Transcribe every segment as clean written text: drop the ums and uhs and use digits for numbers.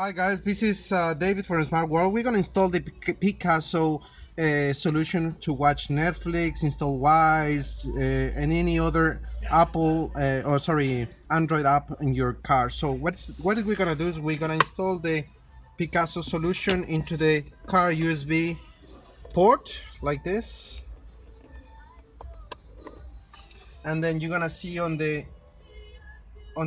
Hi guys, this is David from Smart World. We're gonna install the Picasso solution to watch Netflix, install Wise, and any other Apple or sorry Android app in your car. So what we're gonna do is we're gonna install the Picasso solution into the car USB port like this, and then you're gonna see on the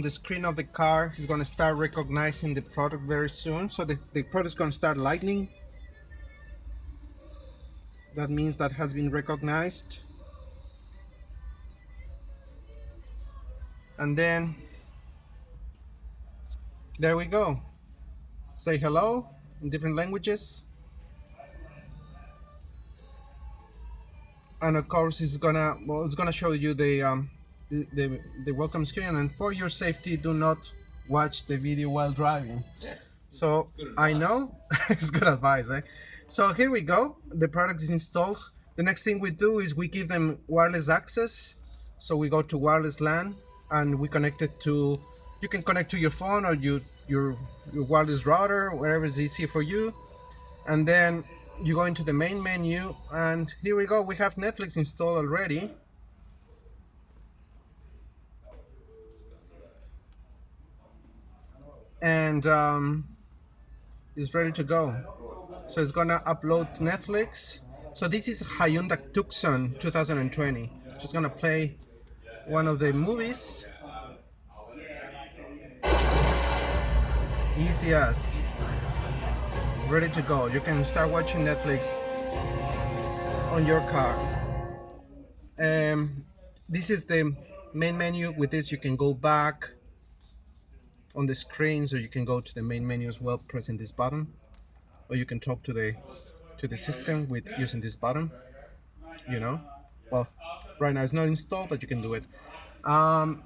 screen of the car, it's going to start recognizing the product very soon. So the product is going to start lightning. That means that has been recognized. And then there we go. Say hello in different languages. And of course it's gonna show you the welcome screen, and for your safety do not watch the video while driving. So I know it's good advice, eh? So here we go. The product is installed. The next thing we do is we give them wireless access. So we go to wireless LAN and we connect it to. You can connect to your phone or your wireless router, wherever is easy for you. And then you go into the main menu, and here we go. We have Netflix installed already. And it's ready to go. So it's gonna upload Netflix. So this is Hyundai Tucson 2020. Just gonna play one of the movies. Easy as. Ready to go. You can start watching Netflix on your car. This is the main menu. With this you can go back on the screen, so you can go to the main menu as well pressing this button, or you can talk to the system with using this button. Well, right now it's not installed, but you can do it. The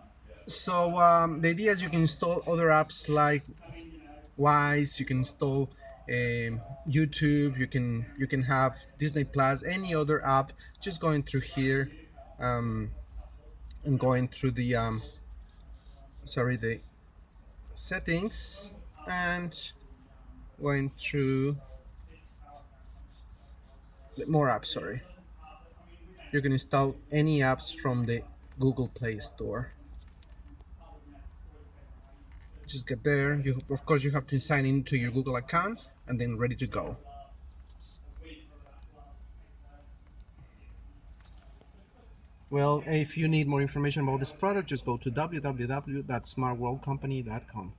idea is you can install other apps like Wise. You can install YouTube. You can have Disney Plus, any other app. Just going through here and going through the the settings and going through more apps. Sorry, you can install any apps from the Google Play Store. Just get there. Of course you have to sign into your Google account and then ready to go. Well, if you need more information about this product, just go to www.smartworldcompany.com.